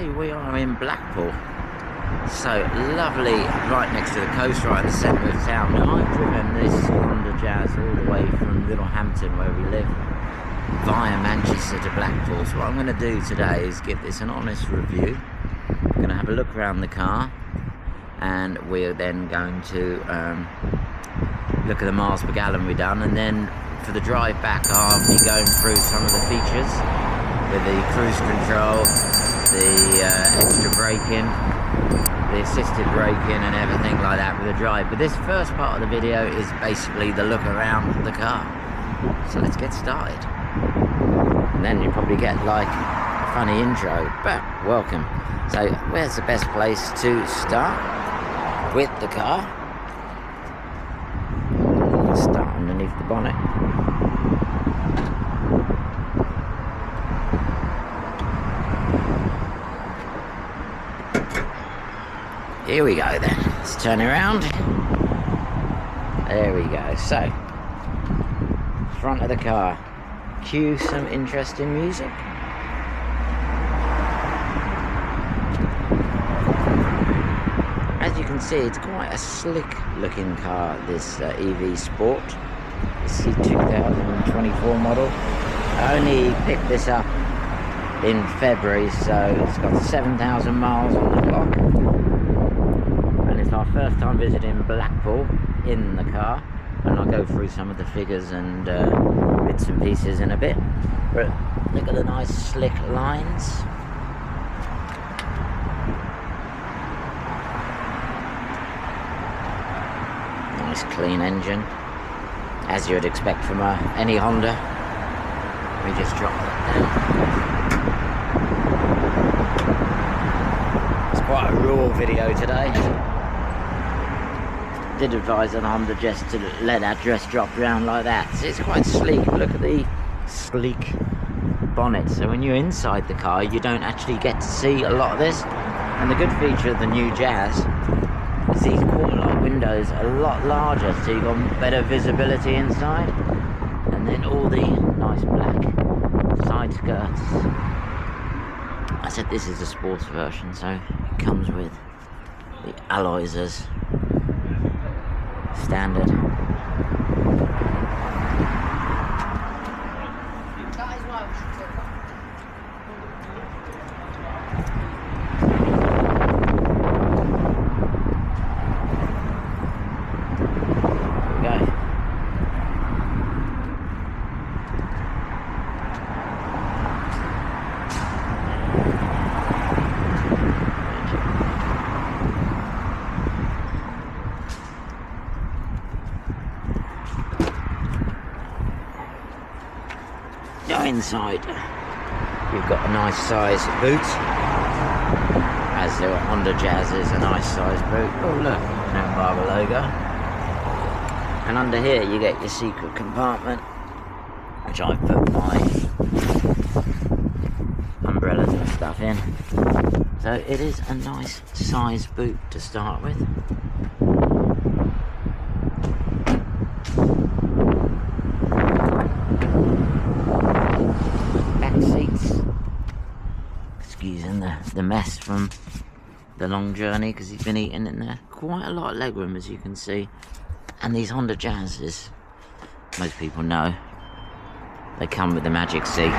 today we are in Blackpool. So lovely, right next to the coast, right in the centre of town. Now I've driven this Honda Jazz all the way from Littlehampton, where we live, via Manchester to Blackpool. So what I'm going to do today is give this an honest review. I'm going to have a look around the car, and we're then going to look at the miles per gallon we've done, and then for the drive back I'll be going through some of the features with the cruise control, the extra braking, the assisted braking and everything like that with the drive. But this first part of the video is basically the look around the car. So let's get started. And then you probably get like a funny intro, but welcome. So where's the best place to start with the car? Let's start underneath the bonnet. Here we go then, let's turn it around. There we go. So, front of the car, cue some interesting music. As you can see, it's quite a slick looking car, this EV Sport. It's the 2024 model. I only picked this up in February, so it's got 7,000 miles on the clock. It's our first time visiting Blackpool in the car, and I'll go through some of the figures and bits and pieces in a bit. But look at the nice slick lines. Nice clean engine, as you would expect from any Honda. Let me just drop that down. It's quite a raw video today. Did advise on Honda just to let that dress drop down like that. So it's quite sleek. Look at the sleek bonnet. So when you're inside the car, you don't actually get to see a lot of this. And the good feature of the new Jazz is these quarter light windows are a lot larger, so you've got better visibility inside. And then all the nice black side skirts. I said this is a sports version, so it comes with the alloys as standard. Inside, you've got a nice size boot, as the Honda Jazz is a nice size boot. Oh look, Barber logo. And under here you get your secret compartment, which I've put my umbrellas and stuff in. So it is a nice size boot to start with. Excusing the mess from the long journey, because he's been eating in there. Quite a lot of legroom, as you can see. And these Honda Jazzes, most people know, they come with the magic seat. There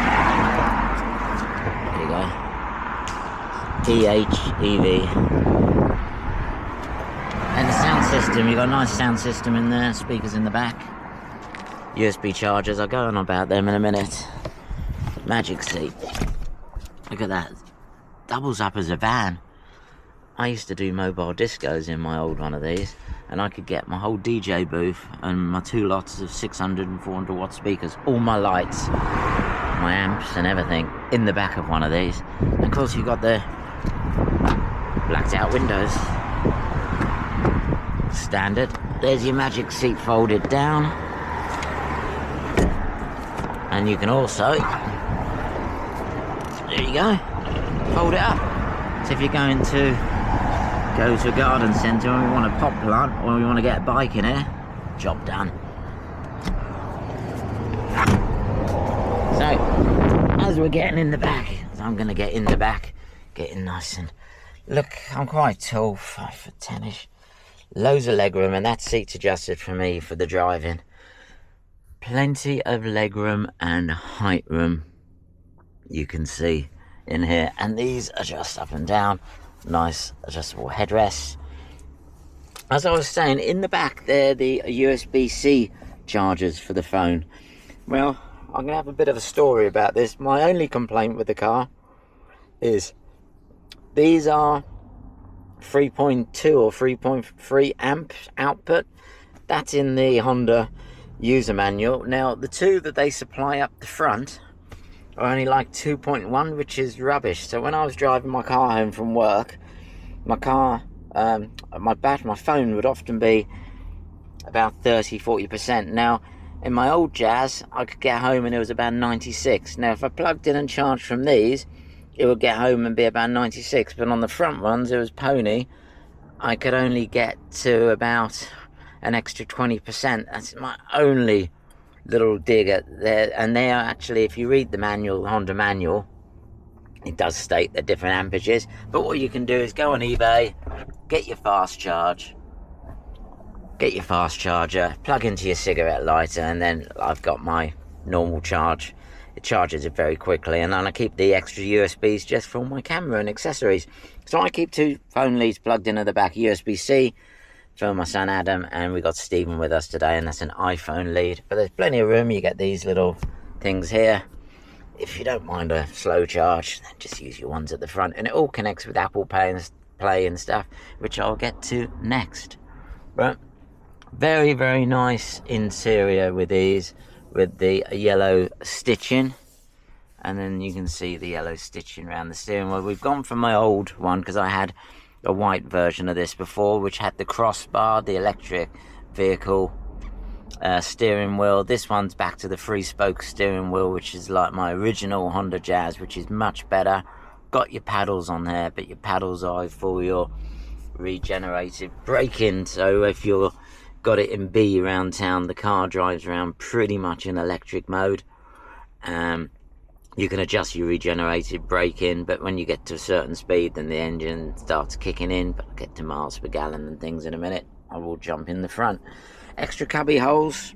you go. PHEV. And the sound system, you've got a nice sound system in there, speakers in the back, USB chargers. I'll go on about them in a minute. Magic seat. Look at that. Doubles up as a van. I used to do mobile discos in my old one of these, and I could get my whole DJ booth and my 2 lots of 600 and 400 watt speakers, all my lights, my amps and everything in the back of one of these. And of course you've got the blacked out windows. Standard. There's your magic seat folded down. And you can also, there you go, fold it up. So if you're going to go to a garden centre and you want a pot plant, or you want to get a bike in here, job done. So as we're getting in the back, as I'm going to get in the back, getting nice and... Look, I'm quite tall, 5'10"-ish. Loads of legroom, and that seat's adjusted for me for the driving. Plenty of legroom and height room you can see in here, and these adjust up and down. Nice adjustable headrests. As I was saying, in the back there, the USB-C chargers for the phone. Well, I'm gonna have a bit of a story about this. My only complaint with the car is these are 3.2 or 3.3 amp output. That's in the Honda user manual. Now, the two that they supply up the front are only like 2.1, which is rubbish. So when I was driving my car home from work, my phone would often be about 30-40%. Now, in my old Jazz, I could get home and it was about 96. Now, if I plugged in and charged from these, it would get home and be about 96. But on the front ones, it was Pony, I could only get to about an extra 20%. That's my only little dig at there. And they are actually, if you read the manual, the Honda manual, it does state the different amperages. But what you can do is go on eBay, get your fast charger, plug into your cigarette lighter, and then I've got my normal charge. It charges it very quickly, and then I keep the extra USBs just for my camera and accessories. So I keep 2 phone leads plugged in at the back, USB-C for my son Adam, and we got Stephen with us today, and that's an iPhone lead. But there's plenty of room. You get these little things here. If you don't mind a slow charge, then just use your ones at the front, and it all connects with Apple Pay and stuff, which I'll get to next. But very, very nice interior with these, with the yellow stitching, and then you can see the yellow stitching around the steering wheel. We've gone from my old one, because I had a white version of this before, which had the crossbar, the electric vehicle steering wheel. This one's back to the 3-spoke steering wheel, which is like my original Honda Jazz, which is much better. Got your paddles on there, but your paddles are for your regenerative braking. So if you're got it in B around town, the car drives around pretty much in electric mode. You can adjust your regenerative braking, but when you get to a certain speed, then the engine starts kicking in. But I'll get to miles per gallon and things in a minute. I will jump in the front. Extra cubby holes.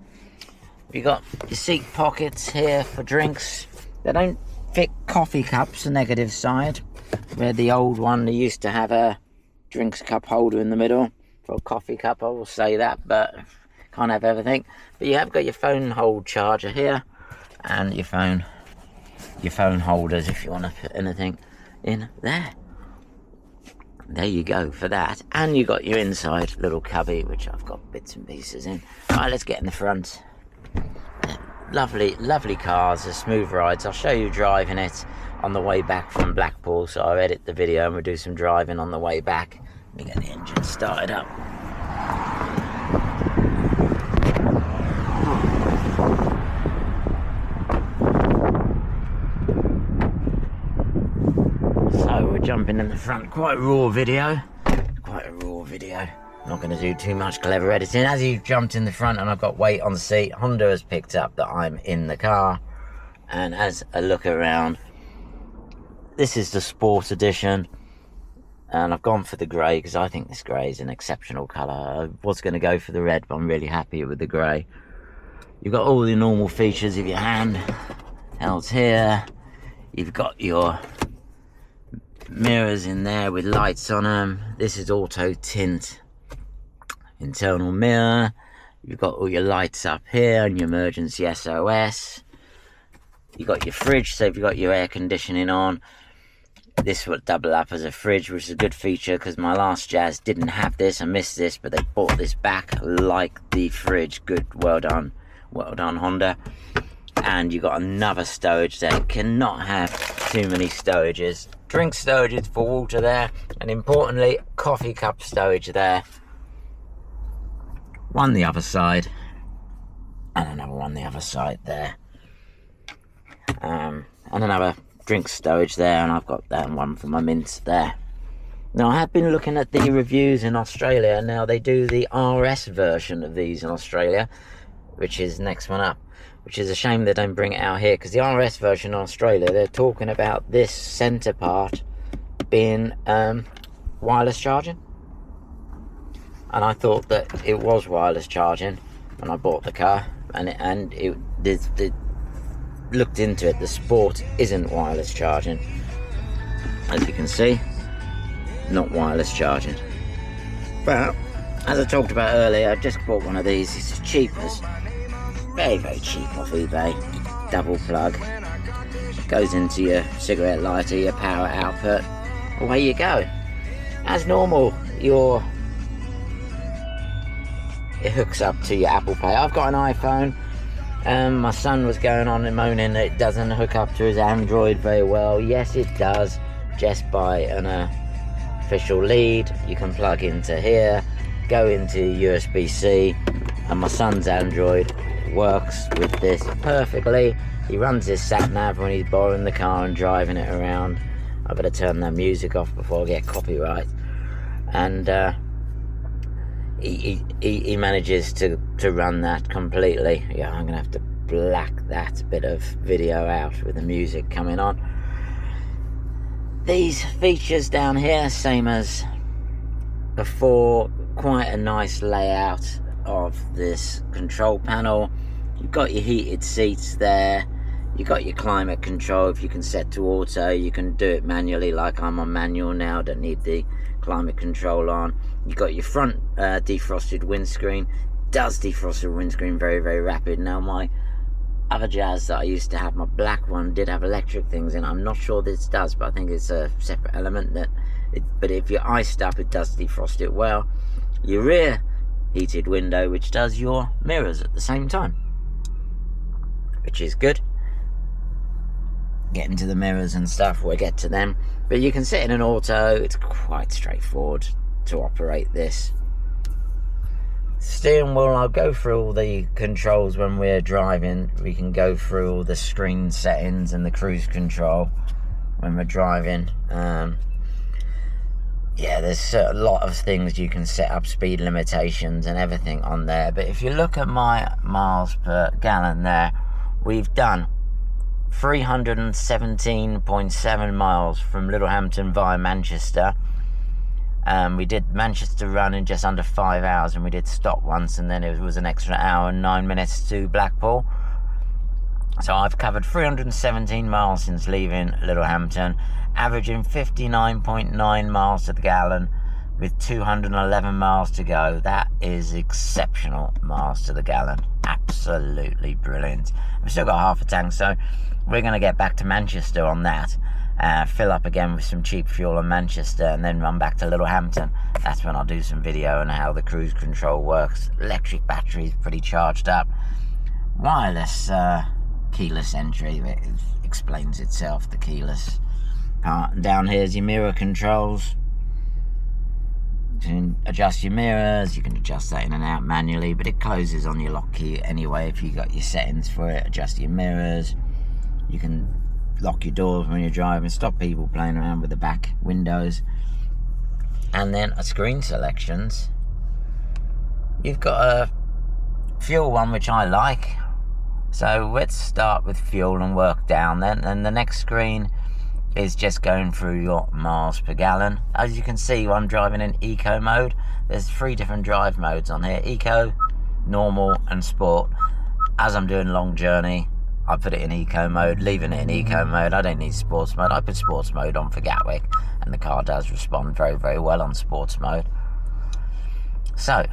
You got your seat pockets here for drinks. They don't fit coffee cups, the negative side. Where the old one, they used to have a drinks cup holder in the middle for a coffee cup, I will say that, but can't have everything. But you have got your phone hold charger here, and your phone holders if you want to put anything in there. There you go for that. And you got your inside little cubby, which I've got bits and pieces in. Right, let's get in the front. Lovely, lovely cars, a smooth rides. I'll show you driving it on the way back from Blackpool, so I'll edit the video and we'll do some driving on the way back. Let me get the engine started up. So we're jumping in the front. Quite a raw video. Not going to do too much clever editing. As you jumped in the front and I've got weight on the seat, Honda has picked up that I'm in the car. And as I look around, this is the Sport Edition. And I've gone for the grey because I think this grey is an exceptional colour. I was going to go for the red, but I'm really happy with the grey. You've got all the normal features of your hand held here. You've got your mirrors in there with lights on them. This is auto tint. Internal mirror. You've got all your lights up here and your emergency SOS. You've got your fridge, so if you've got your air conditioning on, this will double up as a fridge, which is a good feature because my last Jazz didn't have this. I missed this, but they brought this back like the fridge. Good, well done Honda. And you got another stowage there. You cannot have too many stowages. Drink stowages for water there, and importantly, coffee cup stowage there. One the other side, and another one the other side there. And another drink stowage there, and I've got that one for my mints there. Now I have been looking at the reviews in Australia. Now they do the RS version of these in Australia, which is next one up, which is a shame they don't bring it out here, because the RS version in Australia, they're talking about this centre part being wireless charging, and I thought that it was wireless charging when I bought the car, and it looked into it. The Sport isn't wireless charging, as you can see, not wireless charging. But as I talked about earlier, I just bought one of these. It's cheap, as very, very cheap off eBay. Double plug, goes into your cigarette lighter, your power output, away you go. As normal, it hooks up to your Apple Pay. I've got an iPhone. My son was going on and moaning that it doesn't hook up to his Android very well. Yes, it does, just by an official lead. You can plug into here, go into USB-C, and my son's Android works with this perfectly. He runs his sat-nav when he's borrowing the car and driving it around. I better turn the music off before I get copyright. And he manages to run that completely. Yeah, I'm gonna have to black that bit of video out with the music coming on. These features down here, same as before, quite a nice layout of this control panel. You've got your heated seats there. You've got your climate control. If you can set to auto, you can do it manually, like I'm on manual now. Don't need the climate control on. You've got your front defrosted windscreen. Does defrost the windscreen very, very rapid. Now, my other Jazz that I used to have, my black one, did have electric things in it. I'm not sure this does, but I think it's a separate element. But if you're iced up, it does defrost it well. Your rear heated window, which does your mirrors at the same time, which is good. Get into the mirrors and stuff, we'll get to them. But you can set in an auto. It's quite straightforward to operate this. Steering wheel, I'll go through all the controls when we're driving. We can go through all the screen settings and the cruise control when we're driving. Yeah, there's a lot of things you can set up, speed limitations and everything on there. But if you look at my miles per gallon there, we've done 317.7 miles from Littlehampton via Manchester. We did Manchester run in just under 5 hours, and we did stop once, and then it was an extra hour and 9 minutes to Blackpool. So I've covered 317 miles since leaving Littlehampton, averaging 59.9 miles to the gallon with 211 miles to go. That is exceptional miles to the gallon. Absolutely brilliant. We've still got half a tank, so we're going to get back to Manchester on that. Fill up again with some cheap fuel in Manchester, and then run back to Littlehampton. That's when I'll do some video on how the cruise control works. Electric batteries pretty charged up. Wireless keyless entry, it explains itself, the keyless part. And down here's your mirror controls. You can adjust your mirrors, you can adjust that in and out manually, but it closes on your lock key anyway if you got your settings for it. Adjust your mirrors. You can lock your doors when you're driving, stop people playing around with the back windows. And then screen selections. You've got a fuel one, which I like. So let's start with fuel and work down then. And the next screen is just going through your miles per gallon. As you can see, I'm driving in eco mode. There's 3 different drive modes on here: eco, normal and sport. As I'm doing a long journey, I put it in eco mode, leaving it in eco mode. I don't need sports mode. I put sports mode on for Gatwick, and the car does respond very, very well on sports mode. So,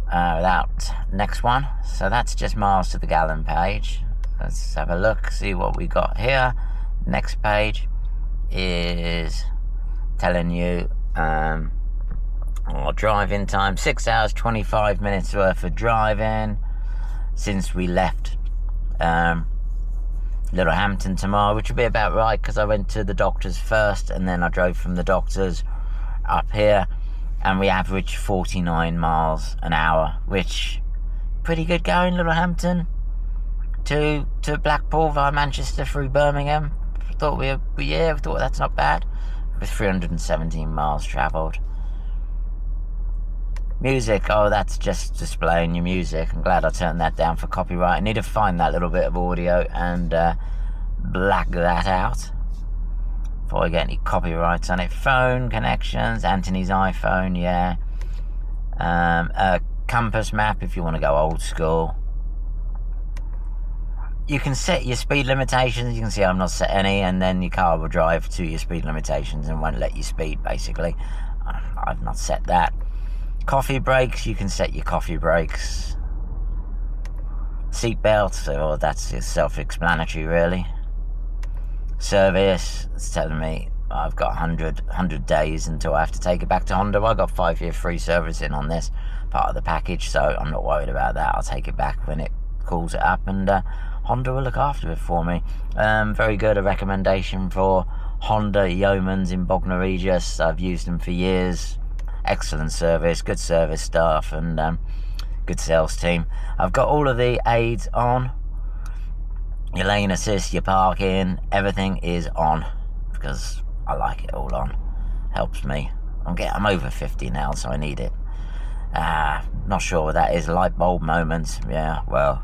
that next one. So that's just miles to the gallon page. Let's have a look, see what we got here. Next page is telling you our driving time. 6 hours, 25 minutes worth of driving since we left Littlehampton tomorrow, which will be about right, because I went to the doctor's first and then I drove from the doctor's up here, and we averaged 49 miles an hour, which pretty good going. Littlehampton to Blackpool via Manchester through Birmingham. I thought that's not bad, with 317 miles travelled. Music, oh, that's just displaying your music. I'm glad I turned that down for copyright. I need to find that little bit of audio and black that out. before I get any copyrights on it. Phone connections, Anthony's iPhone, yeah. A compass map if you want to go old school. You can set your speed limitations. You can see I've not set any, and then your car will drive to your speed limitations and won't let you speed, basically. I've not set that. Coffee breaks, you can set your coffee breaks. Seat belts, well, that's self-explanatory, really. Service, it's telling me I've got 100 days until I have to take it back to Honda. Well, I got 5-year free servicing on this part of the package, so I'm not worried about that. I'll take it back when it calls it up, and Honda will look after it for me. Very good, a recommendation for Honda Yeomans in Bognor Regis. I've used them for years. Excellent service, good service staff, and good sales team. I've got all of the aids on. Your lane assist, your parking, everything is on, because I like it all on. Helps me. I'm over 50 now, so I need it. Not sure what that is. Light bulb moments. Yeah, well,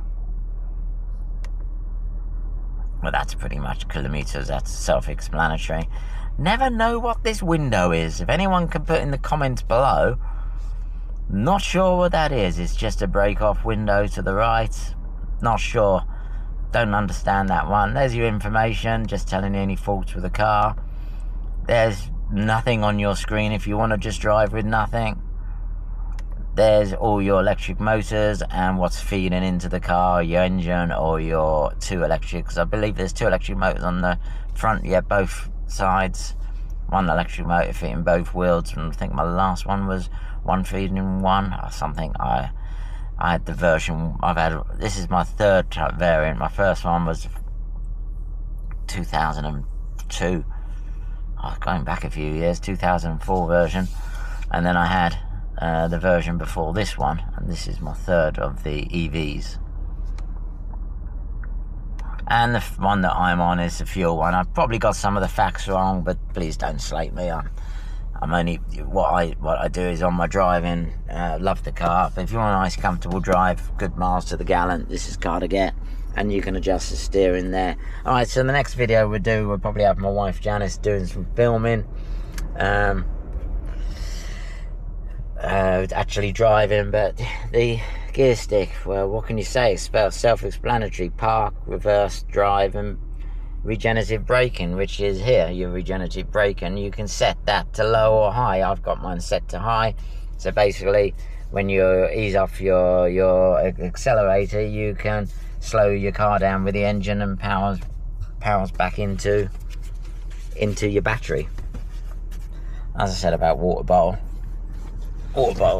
that's pretty much kilometers. That's self-explanatory. Never know what this window is. If anyone can put in the comments below. Not sure what that is. It's just a break-off window to the right. Not sure. Don't understand that one. There's your information, just telling you any faults with the car. There's nothing on your screen if you want to just drive with nothing. There's all your electric motors and what's feeding into the car, your engine or your 2 electrics. I believe there's 2 electric motors on the front, yeah, both sides. 1 electric motor feeding both wheels, and I think my last one was 1 feeding 1 or something. I had the version I've had. This is my 3rd variant. My first one was 2002. Going back a few years, 2004 version, and then I had the version before this one, and this is my 3rd of the EVs. And the one that I'm on is the fuel one. I've probably got some of the facts wrong, but please don't slate me. I'm only what I do is on my driving. Love the car, but if you want a nice, comfortable drive, good miles to the gallon, this is car to get. And you can adjust the steering there. All right, so the next video we'll probably have my wife Janice doing some filming. Actually driving, but the gear stick, well, what can you say? It's self-explanatory. Park, reverse, drive, and regenerative braking, which is here, your regenerative braking. You can set that to low or high. I've got mine set to high. So basically, when you ease off your accelerator, you can slow your car down with the engine and powers back into your battery. As I said about water bottle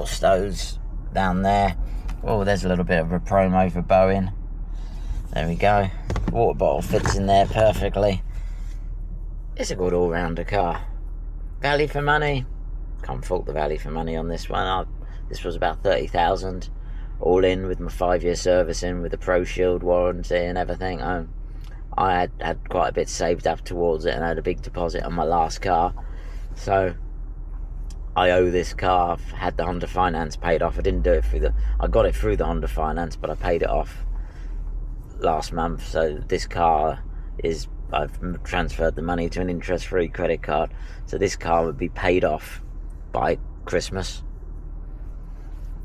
stows down there. Oh, there's a little bit of a promo for Boeing. There we go. Water bottle fits in there perfectly. It's a good all-rounder car. Value for money, can't fault the value for money on this one. This was about 30,000 all in, with my 5-year servicing, with the Pro Shield warranty and everything. I had quite a bit saved up towards it, and I had a big deposit on my last car, so I owe this car. I've had the Honda Finance paid off. I didn't do it I got it through the Honda Finance, but I paid it off last month. So this car I've transferred the money to an interest-free credit card, so this car would be paid off by Christmas.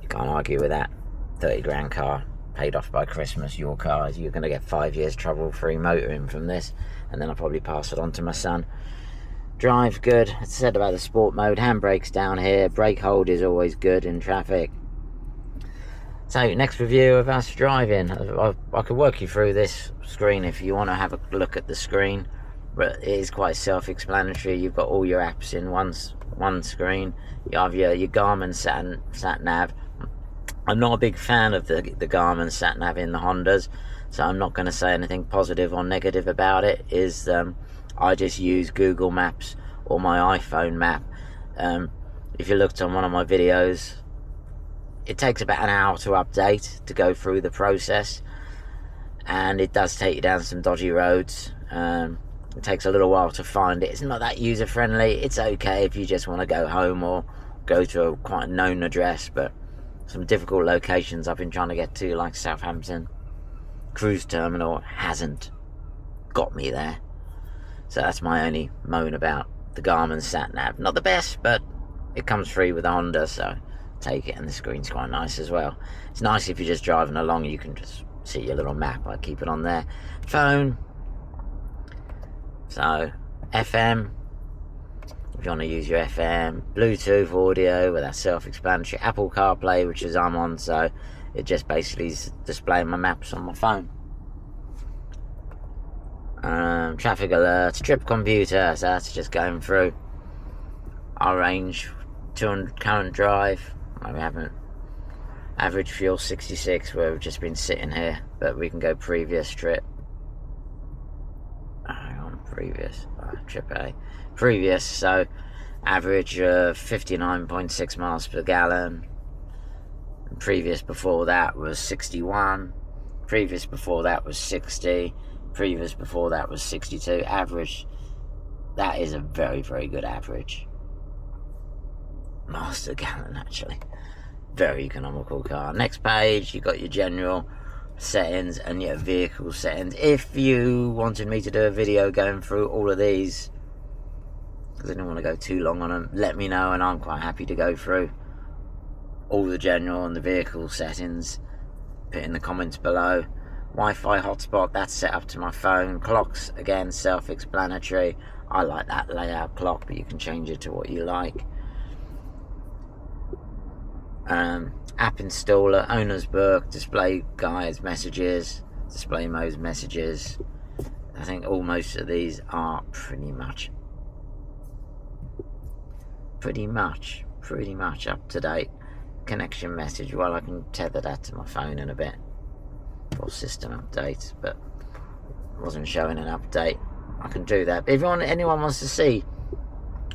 You can't argue with that. 30 grand car paid off by Christmas. Your car, you're going to get 5 years trouble-free motoring from this, and then I'll probably pass it on to my son. Drive good. As I said about the sport mode, handbrake's down here, brake hold is always good in traffic. So next review of us driving. I could work you through this screen if you want to have a look at the screen, but it is quite self-explanatory. You've got all your apps in one screen. You have your Garmin sat nav. I'm not a big fan of the Garmin sat nav in the Hondas, so I'm not going to say anything positive or negative about it. I just use Google Maps or my iPhone map. If you looked on one of my videos, it takes about an hour to update, to go through the process, and it does take you down some dodgy roads. It takes a little while to find it. It's not that user friendly. It's okay if you just want to go home or go to a quite known address, but some difficult locations I've been trying to get to, like Southampton cruise terminal, hasn't got me there. So that's my only moan about the Garmin sat nav. Not the best, but it comes free with a Honda, so take it. And the screen's quite nice as well. It's nice if you're just driving along, you can just see your little map. I keep it on there. Phone. So FM, if you want to use your FM, Bluetooth audio, well, that's self-explanatory. Apple CarPlay, which is I'm on, so it just basically is displaying my maps on my phone. Traffic alerts, trip computer, so that's just going through our range, 200 current drive. We haven't average fuel 66, where we've just been sitting here, but we can go previous trip. Hang on, previous trip A, previous. So average of 59.6 miles per gallon. And previous before that was 61. Previous before that was 60. Previous before that was 62. Average, that is a very, very good average. Miles per gallon, actually. Very economical car. Next page, you got your general settings and your vehicle settings. If you wanted me to do a video going through all of these, because I didn't want to go too long on them, let me know, and I'm quite happy to go through all the general and the vehicle settings. Put in the comments below. Wi-Fi hotspot, that's set up to my phone. Clocks, again, self-explanatory. I like that layout clock, but you can change it to what you like. App installer, owner's book, display guides, messages, display modes, messages. I think all most of these are pretty much up to date. Connection message, well, I can tether that to my phone in a bit. Or system update, but it wasn't showing an update. I can do that. But if anyone wants to see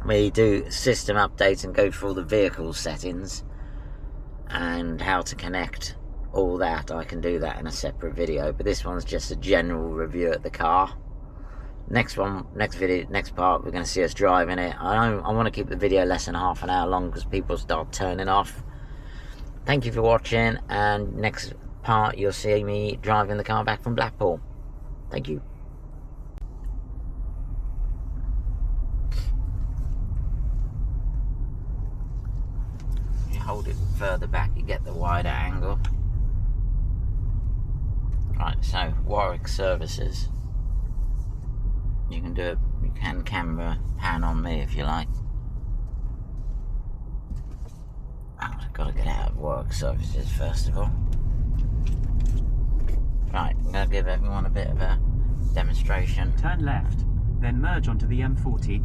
me do system updates and go through all the vehicle settings and how to connect all that, I can do that in a separate video. But this one's just a general review of the car. Next part, we're going to see us driving it. I want to keep the video less than half an hour long because people start turning off. Thank you for watching, and next part you'll see me driving the car back from Blackpool. Thank you. You hold it further back, you get the wider angle. Right, so Warwick Services. You can camera pan on me if you like. I've got to get out of Warwick Services first of all. Right, I'm going to give everyone a bit of a demonstration. Turn left, then merge onto the M40.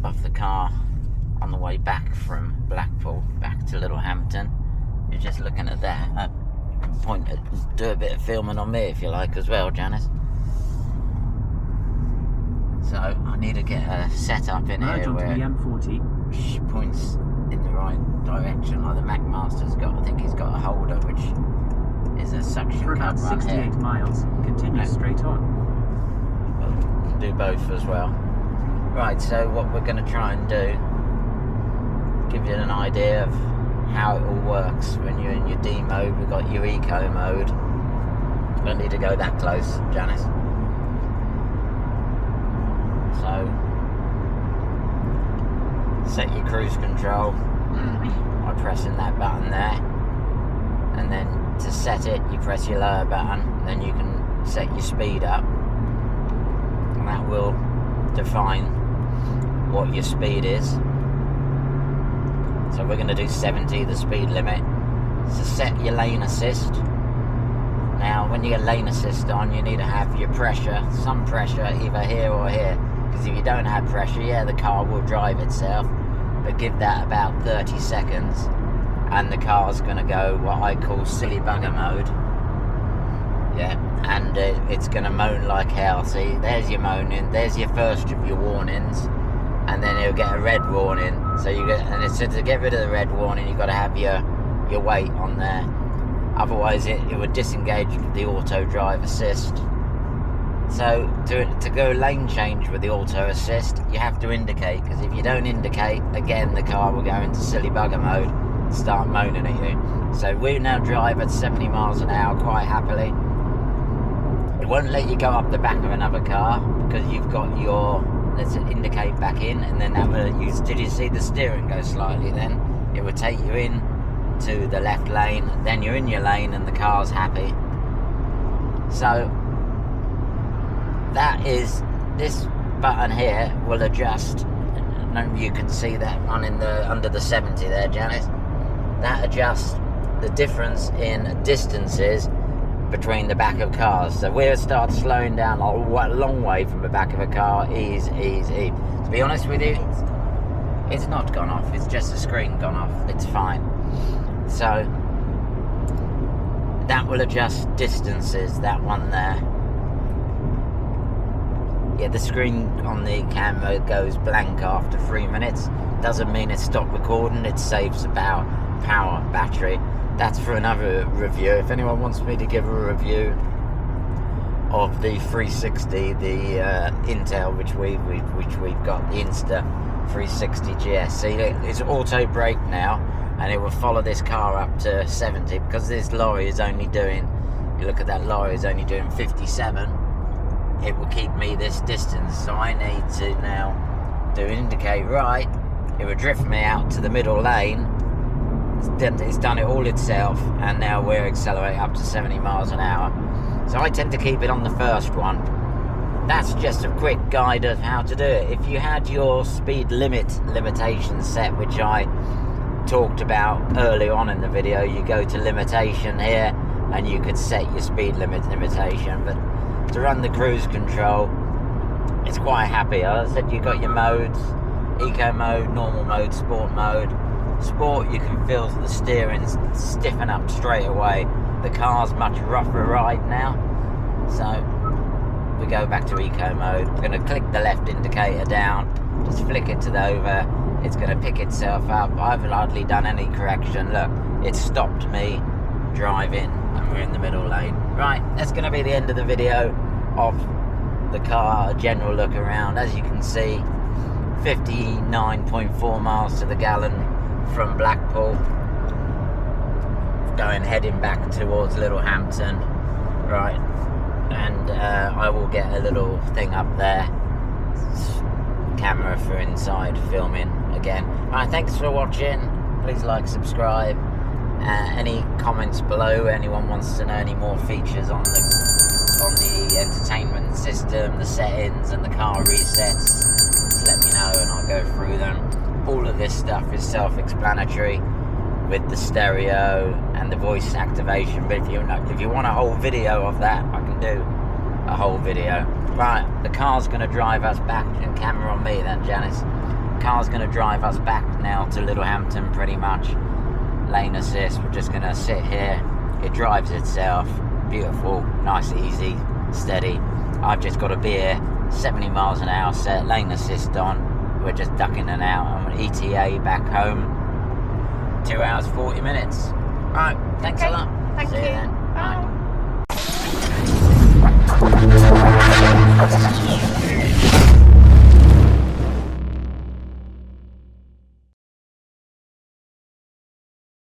Of the car on the way back from Blackpool, back to Littlehampton. You're just looking at that. You can point it, do a bit of filming on me if you like as well, Janice. So I need to get a setup in merge here where the M40. She points in the right direction, like the McMaster's got. I think he's got a holder which is a suction For cup about run 68 here. miles, continue straight on. We'll do both as well. Right, so what we're going to try and do, give you an idea of how it all works. When you're in your D mode, we've got your eco mode. I don't need to go that close, Janice. So, set your cruise control by pressing that button there, and then to set it you press your lower button, then you can set your speed up, and that will define what your speed is. So we're going to do 70, the speed limit. So set your lane assist. Now when you get lane assist on, you need to have your pressure, some pressure either here or here, because if you don't have pressure, yeah, the car will drive itself, but give that about 30 seconds and the car's going to go what I call silly bugger mode. Yeah, and it's going to moan like hell. See, there's your moaning, there's your first of your warnings, and then it'll get a red warning. So you get, and it's to get rid of the red warning, you've got to have your weight on there. Otherwise it would disengage with the auto drive assist. So to go lane change with the auto assist, you have to indicate, because if you don't indicate, again the car will go into silly bugger mode and start moaning at you. So we now drive at 70 miles an hour quite happily. It won't let you go up the back of another car because you've got your let's indicate back in, and then that will use. Did you see the steering go slightly then? It would take you in to the left lane, then you're in your lane and the car's happy. So that is, this button here will adjust. You can see that one in the under the 70 there, Janice. That adjusts the difference in distances between the back of cars. So we'll start slowing down a long way from the back of a car. Ease. To be honest with you, it's not gone off. It's just the screen gone off. It's fine. So that will adjust distances. That one there. Yeah, the screen on the camera goes blank after 3 minutes. Doesn't mean it stopped recording. It saves the power battery. That's for another review. If anyone wants me to give a review of the 360, the Intel, which we've got, the Insta 360 GS. See, it's auto brake now, and it will follow this car up to 70 because this lorry is only doing. You look at that lorry is only doing 57. It will keep me this distance, so I need to now do indicate right. It will drift me out to the middle lane. It's done it all itself, and now we're accelerating up to 70 miles an hour. So I tend to keep it on the first one. That's just a quick guide of how to do it. If you had your speed limitation set, which I talked about early on in the video, you go to limitation here and you could set your speed limitation. But to run the cruise control, it's quite happy. As I said, you've got your modes: eco mode, normal mode, sport mode. Sport, you can feel the steering stiffen up straight away. The car's much rougher ride now. So we go back to eco mode. We're going to click the left indicator down, just flick it to the over. It's going to pick itself up. I've hardly done any correction. Look, it stopped me driving, and we're in the middle lane. Right, that's going to be the end of the video of the car, a general look around. As you can see, 59.4 miles to the gallon from Blackpool, heading back towards Littlehampton. Right, and I will get a little thing up there, camera for inside filming again. Right, thanks for watching. Please like, subscribe. Any comments below? Anyone wants to know any more features on the entertainment system, the settings and the car resets, just let me know and I'll go through them. All of this stuff is self-explanatory with the stereo and the voice activation, but if you want a whole video of that, I can do a whole video. Right, the car's going to drive us back, and camera on me then, Janice. Car's going to drive us back now to Littlehampton pretty much. Lane assist, we're just going to sit here. It drives itself. Beautiful, nice, easy, steady. I've just got a beer, 70 miles an hour set, lane assist on. We're just ducking in and out. I'm an ETA back home. 2 hours 40 minutes. Right, thanks a lot. Thank See you. you then. Bye. Bye.